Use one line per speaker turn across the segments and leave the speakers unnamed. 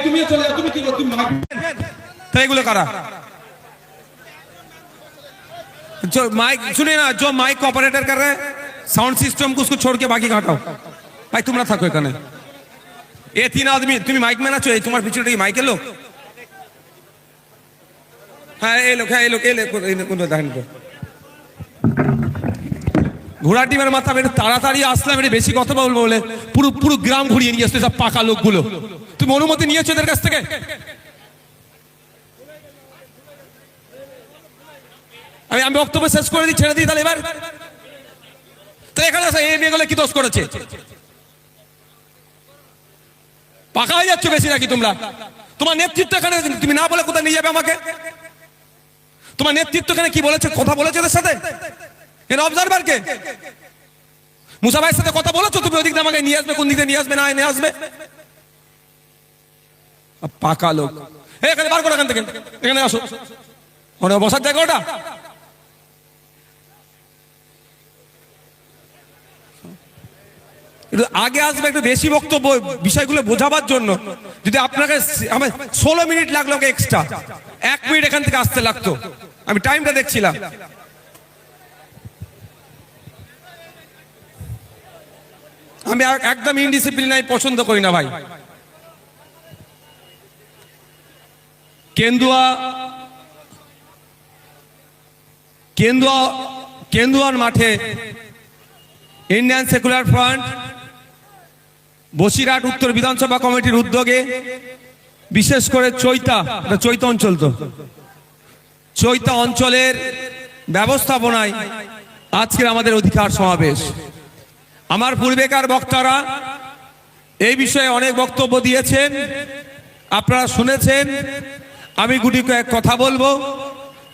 तुम चले जाओ, तुम तो एगुलो करा जो माइक सुनिए ना, जो माइक ऑपरेटर कर रहे हैं साउंड सिस्टम को उसको छोड़ के बाकी हटाओ भाई, तुम ना থাকো এখানে। ये 3 आदमी तुम माइक में ना चो, तुम्हारे पीछे माइक है लोग, हाँ ये लोग, हाँ ये लोग, ঘোড়া টিমের মাথা বের তাড়াতাড়ি আসলাম, এটা বেশি কথা বলবো বলে পুরো পুরো গ্রাম ঘুরিয়ে নিয়ে আসছে সব পাকা লোকগুলো। তুমি অনুমতি নিয়েছো এদের কাছ থেকে? আমি বক্তব্য শেষ করে দিই, ছেড়ে দিই তাহলে এবার। তো এখানে এই মেয়েগুলো কি দোষ করেছে? পাকা হয়ে যাচ্ছে বেশি নাকি তোমরা? তোমার নেতৃত্ব এখানে তুমি না বলে কোথায় নিয়ে যাবে আমাকে? তোমার নেতৃত্ব এখানে কি বলেছে, কথা বলেছে ওদের সাথে? এর অবজারভার কে? মুসা ভাইয়ের সাথে কথা বলেছো তুমি? ওদিক দিয়ে আমাকে নিয়ে আসবে, কোন দিকে নিয়ে আসবে না নিয়ে আসবে? পাকা লোক এখানে বার করো, এখান থেকে এখানে আসো, ওখানে বসার জায়গা ওটা। আগে আসবে একটু বেশি বক্তব্য বিষয়গুলো বোঝাবার জন্য। যদি আপনাকে আমার 16 মিনিট লাগলো এক্সট্রা, 1 মিনিট এখান থেকে আসতে লাগতো, আমি টাইমটা দেখছিলাম। আমি একদম ইনডিসিপ্লিন আমি পছন্দ করি না ভাই। কেন্দুয়ার মাঠে ইন্ডিয়ান সেকুলার ফ্রন্ট বসিরহাট উত্তর বিধানসভা কমিটির উদ্যোগে, বিশেষ করে চৈতা অঞ্চল, তো চৈতা অঞ্চলের ব্যবস্থাপনায় আজকের আমাদের অধিকার সমাবেশ। আমার পূর্বেকার বক্তারা এই বিষয়ে অনেক বক্তব্য দিয়েছেন, আপনারা শুনেছেন। আমি গুটি কয়েক কথা বলবো।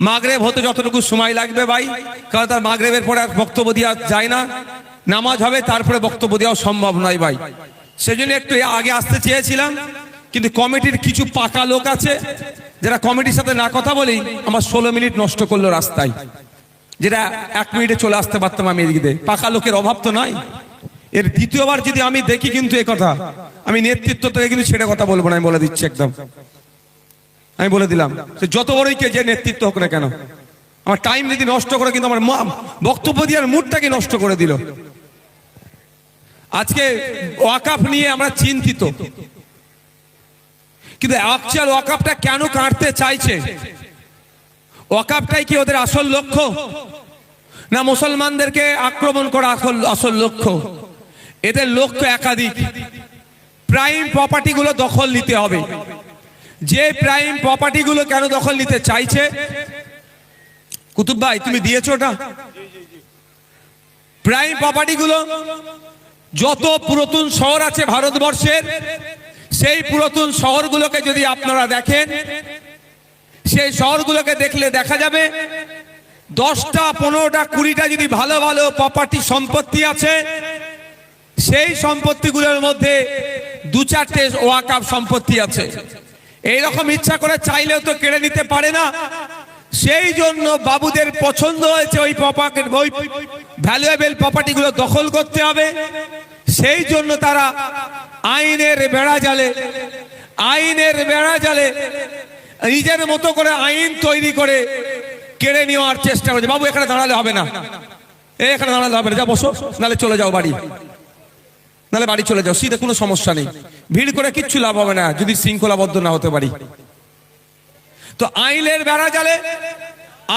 মাগরিব হতে যতটুকু সময় লাগবে ভাই, কারণ তার মাগরিবের পরে আর বক্তব্য দেওয়া যায় না, নামাজ হবে তারপরে বক্তব্য দেওয়া সম্ভব নয় ভাই। সেজন্য একটু আগে আসতে চেয়েছিলাম, কিন্তু কমিটির কিছু পাকা লোক আছে যারা কমিটির সাথে না কথা বলেই আমার 16 মিনিট নষ্ট করলো রাস্তায়, যেটা 1 মিনিটে চলে আসতে পারতাম আমি এদিকে। পাকা লোকের অভাব তো নাই। এর দ্বিতীয়বার যদি আমি দেখি কিন্তু এই কথা, আমি নেতৃত্ব থেকে কিন্তু ছেড়ে কথা বলবো না, আমি বলে দিচ্ছি একদম। আমি বলে দিলাম যত বড়ই কে যে নেতৃত্ব হোক না কেন, আমার টাইম যদি নষ্ট করে কিন্তু আমার বক্তব্য দেওয়ার মুডটাকে নষ্ট করে দিল। আজকে ওয়াকাফ নিয়ে আমরা চিন্তিত, কিন্তু অ্যাকচুয়াল ওয়াকাফটা কেন কাটতে চাইছে? ওয়াকাফটাই কি ওদের আসল লক্ষ্য, না মুসলমানদেরকে আক্রমণ করা আসল লক্ষ্য? এদের লক্ষ্য একাধিক। প্রাইম প্রপার্টি গুলো দখল নিতে হবে। যে প্রাইম প্রপার্টি গুলো কেন দখল নিতে চাইছে? কুতুব ভাই তুমি দিয়েছো ওটা? প্রাইম প্রপার্টি গুলো যত পুরাতন শহর আছে ভারতবর্ষের, সেই পুরাতন শহরগুলোকে যদি আপনারা দেখেন, সেই শহরগুলোকে দেখলে দেখা যাবে 10টা 15টা 20টা যদি ভালো ভালো প্রপার্টি সম্পত্তি আছে, সেই সম্পত্তিগুলোর মধ্যে 2-4টে ওয়াকাফ সম্পত্তি আছে। এইরকম ইচ্ছা করে চাইলেও তো কেড়ে নিতে পারে না। সেই জন্য বাবুদের পছন্দ হয়েছে ওই ভ্যালুয়েবল প্রপার্টিগুলো দখল করতে হবে। সেই জন্য তারা আইনের বেড়া জালে নিজের মতো করে আইন তৈরি করে কেড়ে নেওয়ার চেষ্টা করছে। বাবু এখানে দাঁড়ালে হবে না, এখানে দাঁড়ালে হবে না, যা বসো, নাহলে চলে যাও বাড়ি, নাহলে বাড়ি চলে যাও, সিধে কোনো সমস্যা নেই। ভিড় করে কিচ্ছু লাভ হবে না যদি শৃঙ্খলাবদ্ধ না হতে পারি। তো আইনের বেড়া জালে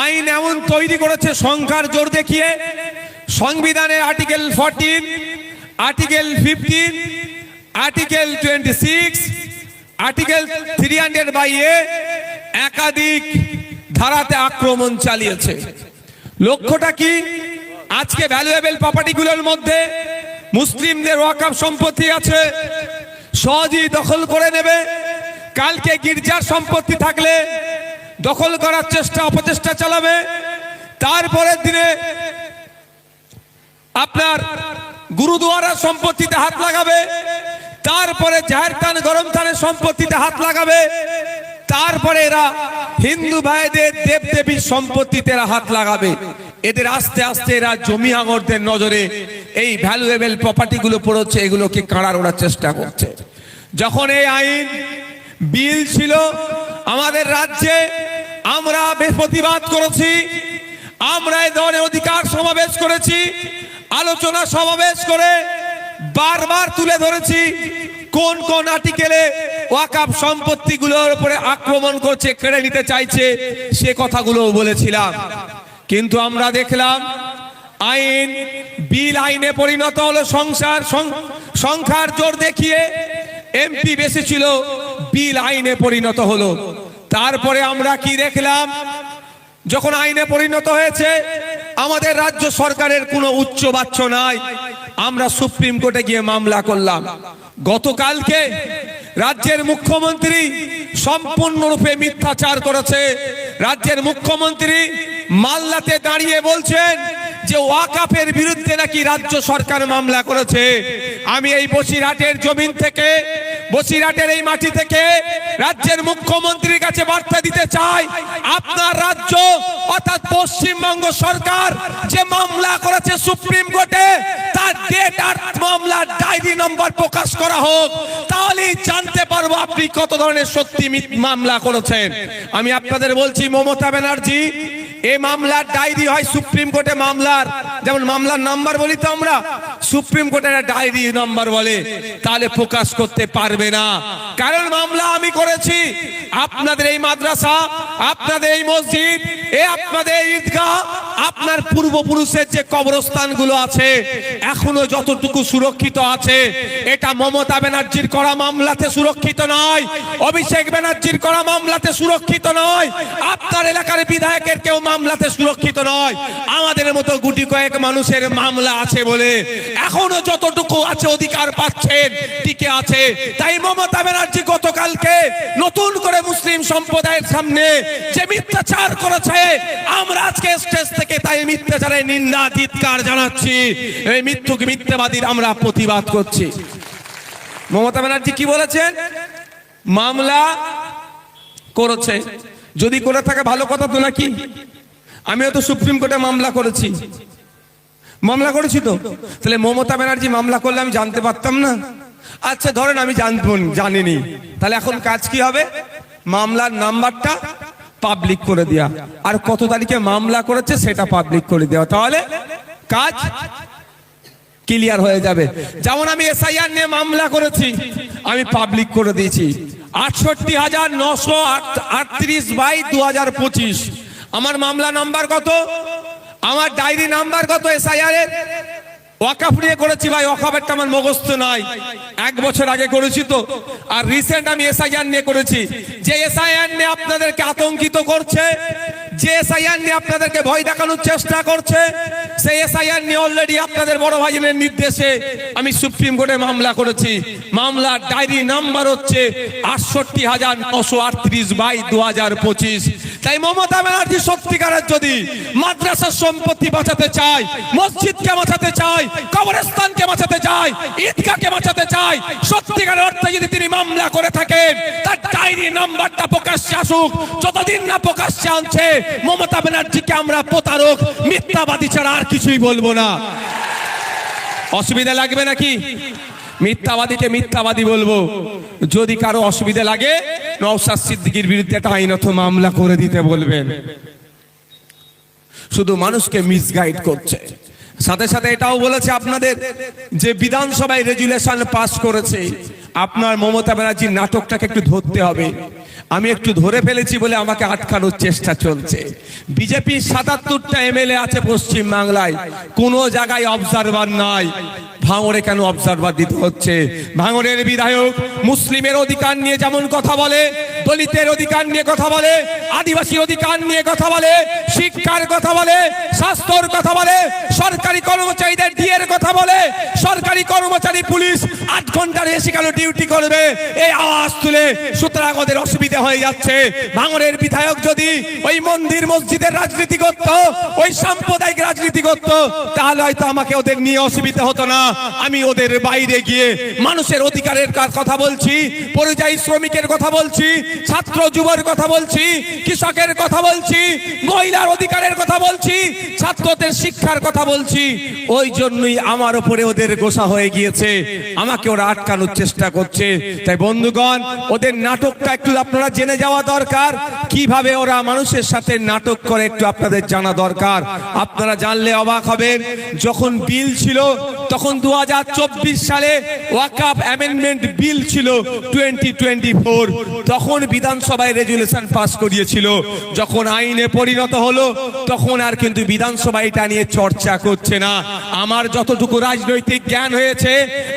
আইন এমন তৈরি করেছে সংখ্যার জোর দেখিয়ে, সংবিধানের article 14, article 15, article 26, article 300(a) একাধিক ধারাতে আক্রমণ চালিয়েছে। লক্ষ্যটা কি? আজকে ভ্যালুয়েবল প্রপার্টিগুলোর মধ্যে মুসলিমদের ওয়াকাফ সম্পত্তি আছে, সহজেই দখল করে নেবে। কালকে গির্জার সম্পত্তি থাকলে দখল করার অপচেষ্টা চালাবে। তারপরের দিনে আপনার গুরুদুয়ারার সম্পত্তিতে হাত লাগাবে, তারপরে জাহের থান গরম থানের সম্পত্তিতে হাত লাগাবে, তারপরে এরা হিন্দু ভাইদের দেবদেবীর সম্পত্তিতে হাত লাগাবে। এদের আস্তে আস্তে এরা জমি আমরদের নজরে এই ভ্যালুয়েবল প্রপার্টি গুলো পড়ছে, এগুলোকে কাড়ার ওরা চেষ্টা করছে। যখন এই আইন বিল ছিল আমাদের রাজ্যে, আমরা প্রতিবাদ করেছি, আমরা এই ধরনের অধিকার সমাবেশ করেছি, আলোচনা সমাবেশ করে বারবার তুলে ধরেছি কোন কোন আর্টিকেলে ওয়াকফ সম্পত্তিগুলোর উপরে আক্রমণ করছে, কেড়ে নিতে চাইছে, সে কথাগুলো বলেছিলাম। কিন্তু আমরা দেখলাম আইন বিল আইনে পরিণত হলো, সংখ্যার জোর দেখিয়ে এমপি বেশি ছিল, বিল আইনে পরিণত হলো। তারপরে আমরা কি দেখলাম, যখন আইনে পরিণত হয়েছে আমাদের রাজ্য সরকারের কোনো উচ্চ বাচ্চ নাই, আমরা সুপ্রিম কোর্টে গিয়ে মামলা করলাম। গতকালকে রাজ্যের মুখ্যমন্ত্রী সম্পূর্ণরূপে মিথ্যাচার করেছে। রাজ্যের মুখ্যমন্ত্রী মাল্লাতে দাঁড়িয়ে বলছেন যে ওয়াকফের বিরুদ্ধে নাকি রাজ্য সরকার মামলা করেছে। আমি এই বসিরহাটের জমিন থেকে, বসিরহাটের এই মাটি থেকে রাজ্যের মুখ্যমন্ত্রীর কাছে বার্তা দিতে চাই, আপনার রাজ্য অর্থাৎ পশ্চিমবঙ্গ সরকার যে মামলা করেছে সুপ্রিম কোর্টে, তার ডেট আর মামলার ডায়েরি নম্বর প্রকাশ করা হোক, তাহলেই জানতে পারবো আপনি কত ধরনের সত্যি মামলা করেছেন। আমি আপনাদের বলছি, মমতা ব্যানার্জি এই মামলার ডায়েরি হয় সুপ্রিম কোর্টে, মামলার যেমন মামলার নাম্বার বলি তো আমরা, সুপ্রিম কোর্টের ডায়েরি নাম্বার বলে, তাহলে প্রকাশ করতে পারবে না। কারণ মামলা আমি করেছি, আপনাদের এই মাদ্রাসা, আপনাদের এই মসজিদ, আপনাদের এই ঈদগাহ, আপনার পূর্বপুরুষের যে কবরস্থানগুলো আছে এখনো যতটুকু সুরক্ষিত আছে, এটা মমতা ব্যানার্জির করা মামলাতে সুরক্ষিত নয়, অভিষেক ব্যানার্জির করা মামলাতে সুরক্ষিত নয়, আপনার এলাকার বিধায়কের কেউ মামলাতে সুরক্ষিত নয়। আমাদের মতো গুটি কয়েক মানুষের মামলা আছে বলে এখনো যতটুকু আছে অধিকার পাচ্ছেন, টিকে আছে। তাই মমতা ব্যানার্জি গতকালকে নতুন করে মুসলিম সম্প্রদায়ের সামনে যে মিথ্যাচার করেছে, আমরা আজকে স্টেজ থেকে তাই মিথ্যাচারের নিন্দা ধিক্কার জানাচ্ছি। এই মিথ্যাবাদীর আমরা প্রতিবাদ করছি। মমতা ব্যানার্জি কি বলেছেন? মামলা করেছে, যদি করে থাকে ভালো কথা তো নাকি। আমিও তো সুপ্রিম কোর্টে মামলা করেছি, মামলা করেছি তো, তাহলে মমতা ব্যানার্জি মামলা করলে আমি জানতে পারতাম না? আচ্ছা ধরেন আমি জানিনি, তাহলে এখন কাজ কি হবে? মামলার নাম্বারটা পাবলিক করে দেয়া, আর কত তারিখে মামলা করেছে সেটা পাবলিক করে দেওয়া, তাহলে কাজ ক্লিয়ার হয়ে যাবে। যেমন আমি এসআইআর নিয়ে মামলা করেছি, আমি পাবলিক করে দিয়েছি 68,938/2025। আমার মামলা নাম্বার কত, আমার ডায়েরি নাম্বার কত এসআইআর এর? ওয়াকফ নিয়ে করেছি ভাই, ওয়াকফেরটা আমার মুখস্থ নাই, 1 বছর আগে করেছি তো। আর রিসেন্ট আমি এসআইআর নিয়ে করেছি। যে এসআইআর নিয়ে আপনাদেরকে আতঙ্কিত করছে, যে এসআইআর নিয়ে আপনাদেরকে ভয় দেখানোর চেষ্টা করছে, সেই এসআইআর নিয়ে অলরেডি আপনাদের বড় ভাইয়ের নির্দেশে আমি সুপ্রিম কোর্টে মামলা করেছি। মামলার ডায়েরি নাম্বার হচ্ছে 68,938/2025। তাই মমতা ব্যানার্জি সত্যিকারের যদি মাদ্রাসার সম্পত্তি বাঁচাতে চায়, মসজিদকে বাঁচাতে চায়, কবরস্থানকে বাঁচাতে চায়, ঈদগাহকে বাঁচাতে চায়, সত্যিকারের অর্থে যদি তিনি মামলা করে থাকেন, তার ডায়েরি নাম্বারটা প্রকাশ্যে আসুক। যতদিন না প্রকাশ্যে আনছে, মমতা ব্যানার্জিকে আমরা প্রতারক, মিথ্যাবাদী ছাড়া আর কিছুই বলবো না। অসুবিধা লাগবে নাকি? মিথ্যাবাদীকে মিথ্যাবাদী বলবো। যদি কারো অসুবিধা লাগে নওশাদ সিদ্দিকীর বিরুদ্ধে একটা আইনত মামলা করে দিতে বলবেন। শুধু মানুষকে মিসগাইড করছে। সাথে সাথে এটাও বলেছে আপনাদের যে বিধানসভায় রেজুলেশন পাস করেছে, আপনার মমতা ব্যানার্জির নাটকটাকে একটু ধরতে হবে। আমি একটু ধরে ফেলেছি বলে আমাকে আটকানোর চেষ্টা চলছে। বিজেপির 77টা এমএলএ আছে পশ্চিম বাংলায়, কোনো জায়গায় অবজারভার নাই। ভাঙড়ে কেন অবজারভার দিতে হচ্ছে? ভাঙড়ের বিধায়ক মুসলিমের অধিকার নিয়ে যেমন কথা বলে, দলিতের অধিকার নিয়ে কথা বলে, আদিবাসী অধিকার নিয়ে কথা বলে, শিক্ষার কথা বলে, স্বাস্থ্যর কথা বলে, সরকারি কর্মচারীদের ডিএর কথা বলে, সরকারি কর্মচারী পুলিশ 8 ঘন্টার বেশি কেন ডিউটি করবে, এই আওয়াজ তুলে। সুতরাং ওদের অসুবিধা হয়ে যাচ্ছে। ভাঙড়ের বিধায়ক যদি ওই মন্দির মসজিদের রাজনীতি করত, ওই সাম্প্রদায়িক রাজনীতি করত, তাহলে হয়তো আমাকে ওদের নিয়ে অসুবিধা হতো না। আমি ওদের বাইরে গিয়ে মানুষের অধিকারের কথা বলছি, পরিযায়ী শ্রমিকের কথা বলছি, ছাত্র যুবর কথা বলছি, কৃষকের কথা বলছি, মহিলার অধিকারের কথা বলছি, ছাত্রদের শিক্ষার কথা বলছি। ওই জন্যই আমার উপরে ওদের গোসা হয়ে গিয়েছে, আমাকে ওরা আটকানোর চেষ্টা করছে। তাই বন্ধুগণ, ওদের নাটকটা একটু আপনারা জেনে যাওয়া দরকার, কিভাবে ওরা মানুষের সাথে নাটক করে একটু আপনাদের জানা দরকার। আপনারা জানলে অবাক হবেন, যখন বিল ছিল তখন 2024 সালে ওয়াকফ অ্যামেন্ডমেন্ট বিল ছিল 2024, তখন বিধানসভায় রেজুলেশন পাস করিয়েছিল। যখন আইনে পরিণত হলো তখন আর কিন্তু বিধানসভায় এটা নিয়ে চর্চা করছে না। আমার যতটুকু রাজনৈতিক জ্ঞান হয়েছে,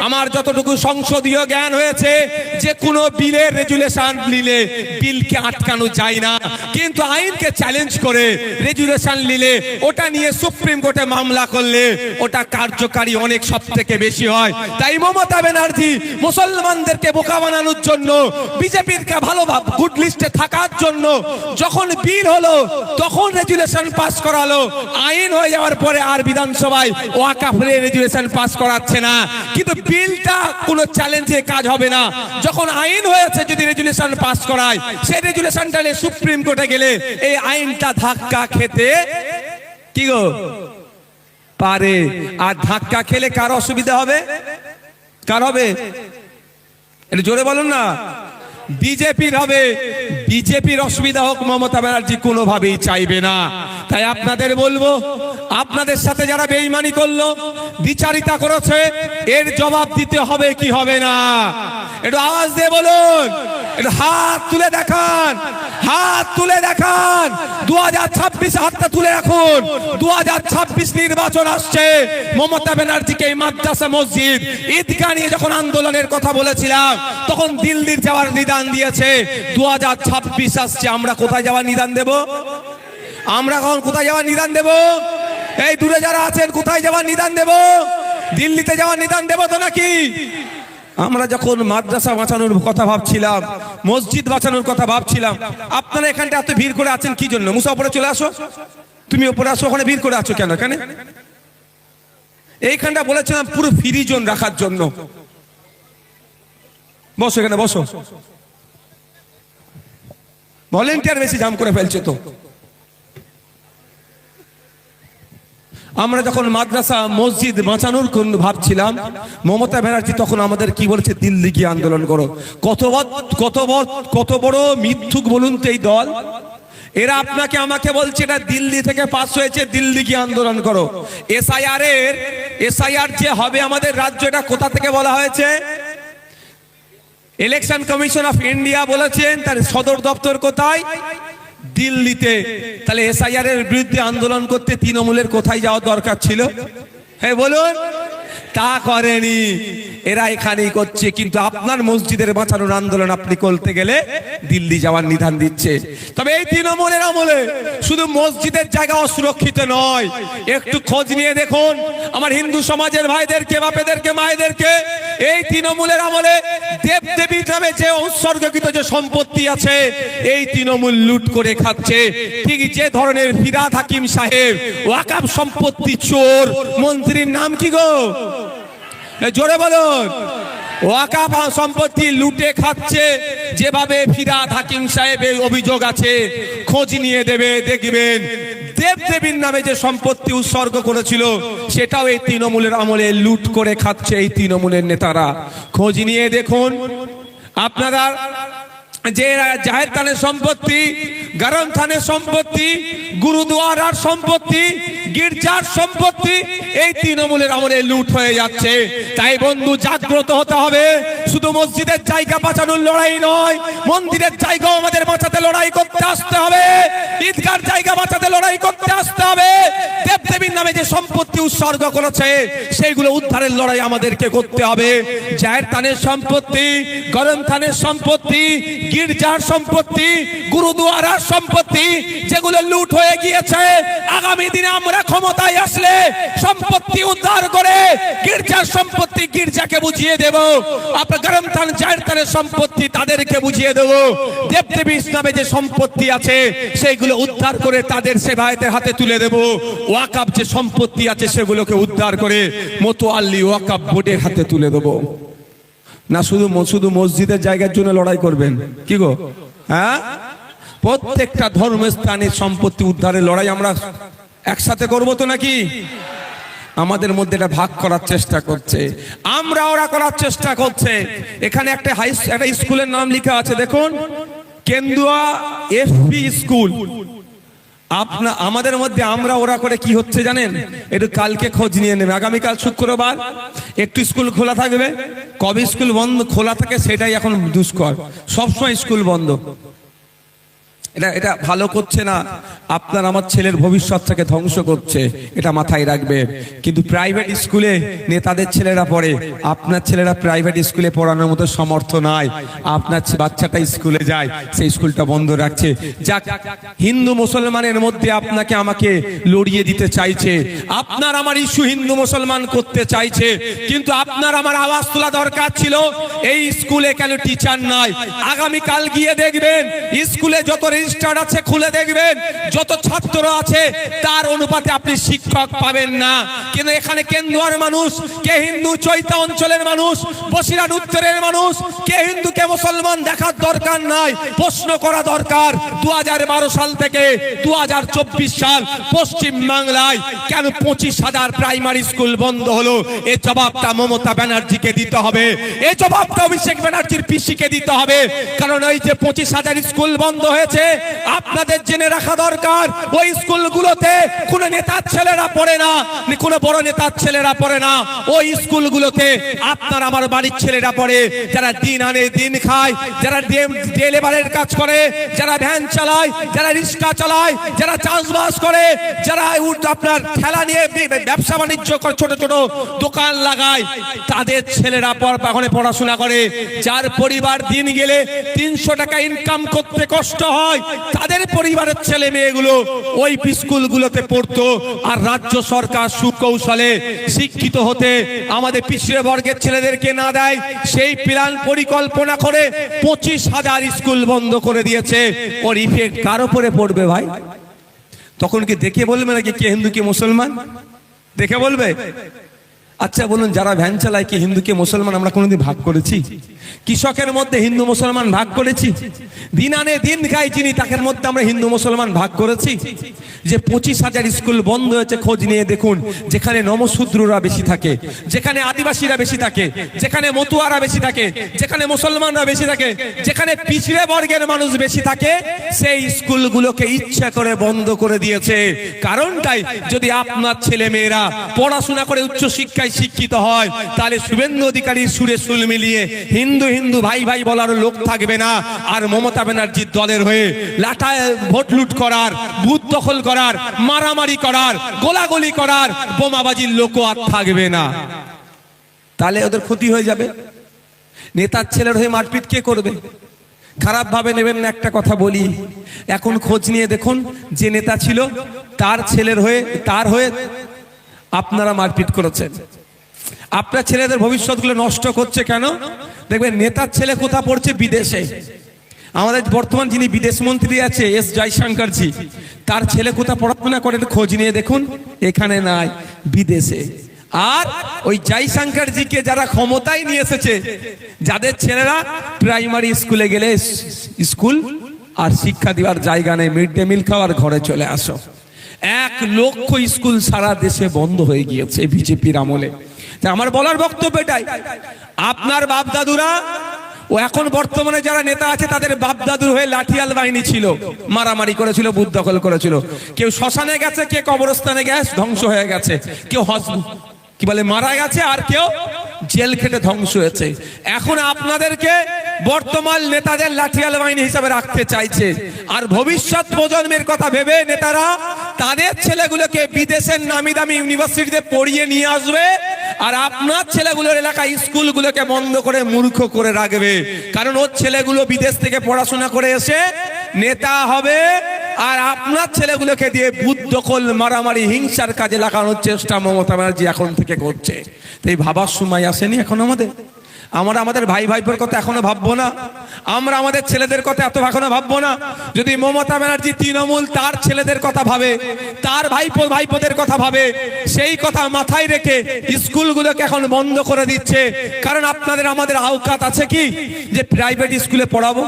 আমার যতটুকু সংসদীয় জ্ঞান হয়েছে, যে কোনো বিলের রেজুলেশন নিলে বিলকে আটকানো যায় না, কিন্তু আইনকে চ্যালেঞ্জ করে রেজুলেশন নিলে ওটা নিয়ে সুপ্রিম কোর্টে মামলা করলে ওটা কার্যকারী অনেক সব থেকে বেশি হয়। তাই মমতা ব্যানার্জি মুসলমানদেরকে বোকা বানানোর জন্য, বিজেপির কে ভালো গুড লিস্টে থাকার জন্য যখন বিল হলো তখন রেজুলেশন পাস করালো, আইন হয়ে যাওয়ার পরে আর বিধানসভায় ওয়াকফের রেজুলেশন পাস করাচ্ছে না। কিন্তু বিলটা কোনো চ্যালেঞ্জে কাজ হবে না, যখন আইন হয়েছে যদি রেজুলেশন পাস করায়, সেই রেজুলেশনটা নিয়ে সুপ্রিম কোর্টে গেলে এই আইনটা ধাক্কা খেতে কি গো পারে। আর ধাক্কা খেলে কার অসুবিধা হবে? কার হবে? একটু জোরে বলুন না। বিজেপির হবে। বিজেপির অসুবিধা হোক মমতা ব্যানার্জি কোনোভাবেই চাইবে না। তাই আপনাদের বলবো, আপনাদের সাথে যারা বেঈমানি করলো, বিচারিতা করেছে, এর জবাব দিতে হবে কি হবে না? একটু আওয়াজ দিয়ে বলুন, একটু হাত তুলে দেখান, হাত তুলে দেখান। 2026 হাতটা তুলে রাখুন। 2026 নির্বাচন আসছে। মমতা ব্যানার্জিকে এই মাদ্রাসা, মসজিদ, ঈদগাহ নিয়ে যখন আন্দোলনের কথা বলেছিলাম তখন দিল্লির যাওয়ার নিদান দিয়েছে। 2026 আসছে, আমরা কোথায় যাওয়ার নিদান দেব? আমরা এখন কোথায় যাওয়ার নিদান দেব? এই দূরে যারা আছেন কোথায় যাওয়ার নিদান দেব? দিল্লিতে যাওয়ার নিদান দেব তো নাকি? আমরা যখন মাদ্রাসা বাঁচানোর কথা ভাবছিলাম, মসজিদ বাঁচানোর কথা ভাবছিলাম, আপনারা এখানটা এত ভিড় করে আছেন কি জন্য? মুসা উপরে চলে আসো, তুমি উপরে আসো, ওখানে ভিড় করে আছো কেন? এখানে এইখানটা বলেছিলাম পুরো ফ্রি জোন রাখার জন্য। বসো এখানে, বসো। ভলেন্টিয়ার বেশি জাম করে ফেলছে তো। আমরা যখন মাদ্রাসা, মসজিদ বাঁচানোর ভাবছিলাম, মমতা ব্যানার্জি তখন আমাদের কি বলেছে? দিল্লি গিয়ে আন্দোলন করো। কত বড় মিথ্যুক বলুন তো এই দল। এরা আপনাকে আমাকে বলছে এটা দিল্লি থেকে পাস হয়েছে, দিল্লি গিয়ে আন্দোলন করো। এসআইআর যে হবে আমাদের রাজ্য, এটা কোথা থেকে বলা হয়েছে? ইলেকশন কমিশন অফ ইন্ডিয়া বলেছেন, তার সদর দপ্তর কোথায়? দিল্লিতে। তাহলে এসআইআর এর বিরুদ্ধে আন্দোলন করতে তৃণমূলের কোথায় যাওয়ার দরকার ছিল? হ্যাঁ বলুন। তা করেনি, এরা এখানেই করছে। কিন্তু আপনার মসজিদের বাঁচানোর আন্দোলন আপনি করতে গেলে দিল্লি যাওয়ার নিধান দিচ্ছে। তবে এই তৃণমূলের আমলে শুধু মসজিদের জায়গা অসুরক্ষিত নয়, একটু খোঁজ নিয়ে দেখুন আমার হিন্দু সমাজের ভাইদেরকে, বাপেদেরকে, মায়েদেরকে। এই তৃণমূলের আমলে দেব দেবীর নামে যে উৎসর্গকৃত যে সম্পত্তি আছে, এই তৃণমূল লুট করে খাচ্ছে। ঠিক যে ধরনের ফিরহাদ হাকিম সাহেব ওয়াকফ সম্পত্তি চোর, মন্ত্রীর নাম কি গো? জোরে বলুন। ওয়াকফ সম্পত্তি লুটে খাচ্ছে, যেভাবে ফিরহাদ হাকিম সাহেবের অভিযোগ আছে, খোঁজ নিয়ে দেখবেন দেব দেবীর নামে যে সম্পত্তি উৎসর্গ করেছিল সেটাও এই তৃণমূলের আমলে লুট করে খাচ্ছে এই তৃণমূলের নেতারা। খোঁজ নিয়ে দেখুন আপনারা, যে জাহের থানের সম্পত্তি, গরম থানের সম্পত্তি, গুরুদুয়ারার সম্পত্তি, গির্জার সম্পত্তি, এই তৃণমূলের আমলে লুট হয়ে যাচ্ছে। তাই বন্ধু জাগ্রত হতে হবে। শুধু মসজিদের জায়গা বাঁচানোর লড়াই নয়, মন্দিরের জায়গাও আমাদের বাঁচাতে লড়াই করতে আসতে হবে। ঈদগার জায়গা বাঁচাতে লড়াই করতে আসতে হবে। দেবদেবীর নামে যে সম্পত্তি উৎসর্গ করেছে সেইগুলো উদ্ধারের লড়াই আমাদেরকে করতে হবে। জাহের থানের সম্পত্তি, গরম থানের সম্পত্তি, গির্জার সম্পত্তি, গুরুদুয়ারার সম্পত্তি, যেগুলো লুট হয়ে গিয়েছে, আগামী দিনে আমরা ক্ষমতায় আসলে সম্পত্তি উদ্ধার করে গির্জার সম্পত্তি গির্জাকে বুঝিয়ে দেব। আপনার গরম থান, জাহের থানের সম্পত্তি তাদেরকে বুঝিয়ে দেব। দেবদেবী ইসলামে যে সম্পত্তি আছে সেইগুলো উদ্ধার করে তাদের সেবায়েতের হাতে তুলে দেব। ওয়াকফ যে সম্পত্তি আছে সেগুলোকে উদ্ধার করে মোতোয়াল্লি ওয়াকফ বোর্ডের হাতে তুলে দেব। না শুধু মসজিদের জায়গার জন্য লড়াই করবেন কি গো? হ্যাঁ, প্রত্যেকটা ধর্মস্থানের সম্পত্তি উদ্ধারের লড়াই আমরা একসাথে করবো তো নাকি? আমাদের মধ্যে এটা ভাগ করার চেষ্টা করছে, আমরা ওরা করার চেষ্টা করছে। এখানে একটা একটা স্কুলের নাম লেখা আছে দেখুন, কেন্দুয়া এফপি স্কুল। আমাদের মধ্যে আমরা ওরা করে কি হচ্ছে জানেন? একটু কালকে খোঁজ নিয়ে নেবে। আগামীকাল শুক্রবার একটু স্কুল খোলা থাকবে, কবে স্কুল বন্ধ খোলা থাকে সেটাই এখন দুষ্কর। সবসময় স্কুল বন্ধ, এটা ভালো করছে না, আপনার আমার ছেলের ভবিষ্যৎটাকে ধ্বংস করছে, এটা মাথায় রাখবে। কিন্তু প্রাইভেট স্কুলে নেতাদের ছেলেরা পড়ে, আপনার ছেলেরা প্রাইভেট স্কুলে পড়ানোর মতো সমর্থ নাই। আপনার বাচ্চাটা স্কুলে যায়, সেই স্কুলটা বন্ধ রাখছে। যাক, হিন্দু মুসলমানের মধ্যে আপনাকে আমাকে লড়িয়ে দিতে চাইছে, আপনার আমার ইস্যু হিন্দু মুসলমান করতে চাইছে, কিন্তু আপনার আমার আওয়াজ তোলা দরকার ছিল। এই স্কুলে কেন টিচার নাই? আগামীকাল গিয়ে দেখবেন স্কুলে যত রেজিস্টার আছে খুলে দেখবেন, যত ছাত্র আছে তার অনুপাতে আপনি শিক্ষক পাবেন না। কিন্তু এখানে কেন্দুয়ার মানুষ, কে হিন্দু চৈতা অঞ্চলের মানুষ, বসিরহাট উত্তরের মানুষ, কে হিন্দু কে মুসলমান দেখার দরকার নাই, প্রশ্ন করা দরকার 2012 সাল থেকে 2024 সাল পশ্চিম বাংলায় কেন 25,000 প্রাইমারি স্কুল বন্ধ হলো? এই জবাবটা মমতা ব্যানার্জিকে দিতে হবে, এই জবাবটা অভিষেক ব্যানার্জির পিসিকে দিতে হবে। কারণ এই যে 25,000 স্কুল বন্ধ হয়েছে, আপনাদের জেনে রাখা দরকার ওই স্কুলগুলোতে কোন নেতার ছেলেরা পড়ে না, কোন বড় নেতার ছেলেরা পড়ে না। ওই স্কুলগুলোতে আপনার আমার বাড়ির ছেলেরা পড়ে, যারা দিন আনে দিন খায়, যারা ডে লেবারের কাজ করে, যারা ভ্যান চালায়, যারা রিক্সা চালায়, যারা চাষবাস করে, যারা আপনার ঠেলা নিয়ে ব্যবসা বাণিজ্য করে, ছোট ছোট দোকান লাগায়, তাদের ছেলেরা পড়াশোনা করে। যার পরিবার দিন গেলে 300 টাকা ইনকাম করতে কষ্ট হয়, তাদের পরিবারের ছেলে মেয়েগুলো ওই স্কুলগুলোতে পড়তো। আর রাজ্য সরকার সুকৌশলে শিক্ষিত হতে আমাদের পিছিয়ে বর্গের ছেলেদেরকে না দেয়, সেই প্ল্যান পরিকল্পনা করে 25,000 স্কুল বন্ধ করে দিয়েছে। ওর ইফেক্ট কার উপরে পড়বে ভাই? তখন কি দেখে বলবে নাকি কে হিন্দু কে মুসলমান? দেখে বলবে? আচ্ছা বলুন, যারা ভ্যান চালায় কি হিন্দু কে মুসলমান আমরা কোনোদিন ভাগ করেছি? কৃষকের মধ্যে হিন্দু মুসলমান ভাগ করেছি? দিন আনে দিন খাই চিনি, তাদের মধ্যে আমরা হিন্দু মুসলমান ভাগ করেছি? যে 25,000 স্কুল বন্ধ হয়েছে, খোঁজ নিয়ে দেখুন। যেখানে নমশূদ্ররা বেশি থাকে, যেখানে আদিবাসীরা বেশি থাকে, যেখানে মতুয়ারা বেশি থাকে, যেখানে মুসলমানরা বেশি থাকে, যেখানে পিছিয়ে বর্গের মানুষ বেশি থাকে, সেই স্কুলগুলোকে ইচ্ছা করে বন্ধ করে দিয়েছে। কারণটাই, যদি আপনার ছেলে মেয়েরা পড়াশোনা করে উচ্চ শিক্ষায় শিক্ষিত হয়, তাহলে শুভেন্দু অধিকারীর সুরে সুল মিলিয়ে হিন্দু হিন্দু ভাই ভাই বলার লোক থাকবে না। আর মমতা ব্যানার্জির দলের হয়ে লাঠায় ভোট লুট করার, বুথ দখল করার, মারামারি করার, গোলাগুলি করার, বোমাবাজির লোকও আর থাকবে না। তাহলে ওদের ক্ষতি হয়ে যাবে। নেতার ছেলের হয়ে মারপিট কে করবে? খারাপ ভাবে নেবেন না, একটা কথা বলি, এখন খোঁজ নিয়ে দেখুন, যে নেতা ছিল তার ছেলের হয়ে, তার হয়ে আপনারা মারপিট করেছেন। আপনার ছেলেদের ভবিষ্যৎগুলো নষ্ট করছে কেন? দেখবেন নেতার ছেলে কোথা পড়ছে? বিদেশে। আমাদের বর্তমান যিনি বিদেশ মন্ত্রী আছে এস জয়শঙ্করজি, তার ছেলে কোথা পড়াশোনা করে খোঁজ নিয়ে দেখুন, এখানে নাই, বিদেশে। আর ওই জয়শঙ্করজিকে যারা ক্ষমতায় নিয়ে এসেছে, যাদের ছেলেরা প্রাইমারি স্কুলে গেলে স্কুল আর শিক্ষা দেওয়ার জায়গা নেই, মিড ডে মিল খাওয়ার ঘরে চলে আসো। 1 লক্ষ স্কুল সারা দেশে বন্ধ হয়ে গিয়েছে বিজেপির আমলে। আমার বলার বক্তব্য এটাই, আপনার বাপ দাদুরা ও এখন বর্তমানে যারা নেতা আছে তাদের বাপ দাদুর হয়ে লাঠিয়াল বাহিনী ছিল, মারামারি করেছিল, বুথ দখল করেছিল। কেউ শ্মশানে গেছে, কে কবরস্থানে গেছে, ধ্বংস হয়ে গেছে, কেউ কি বলে মারা গেছে, আর কেউ জেল খেটে ধ্বংস হয়েছে। এখন আপনাদেরকে বর্তমান নেতাদের লাঠিয়াল বাহিনী হিসাবে রাখতে চাইছে। আর ভবিষ্যৎ প্রজন্মের কথা ভেবে নেতারা তাদের ছেলেগুলোকে বিদেশের নামি দামি ইউনিভার্সিটিতে পড়িয়ে নিয়ে আসবে, আর আপনার ছেলেগুলোর এলাকায় স্কুলগুলোকে বন্ধ করে মূর্খ করে রাখবে। কারণ ওর ছেলেগুলো বিদেশ থেকে পড়াশোনা করে এসে নেতা হবে, আর আপনার ছেলেগুলোকে দিয়ে বুথ দখল, মারামারি, হিংসার কাজে লাগানোর চেষ্টা মমতা ব্যানার্জি এখন থেকে করছে। তাই ভাবার সময় আসেনি এখন আমাদের? আমরা আমাদের ভাই ভাইপোর কথা এখনো ভাববো না? আমরা আমাদের ছেলেদের কথা এত এখনো ভাববো না? যদি মমতা ব্যানার্জি তৃণমূল তার ছেলেদের কথা ভাবে, তার ভাইপোদের কথা ভাবে, সেই কথা মাথায় রেখে স্কুলগুলোকে এখন বন্ধ করে দিচ্ছে। কারণ আপনাদের আমাদের আওকাত আছে কি যে প্রাইভেট স্কুলে পড়াবো?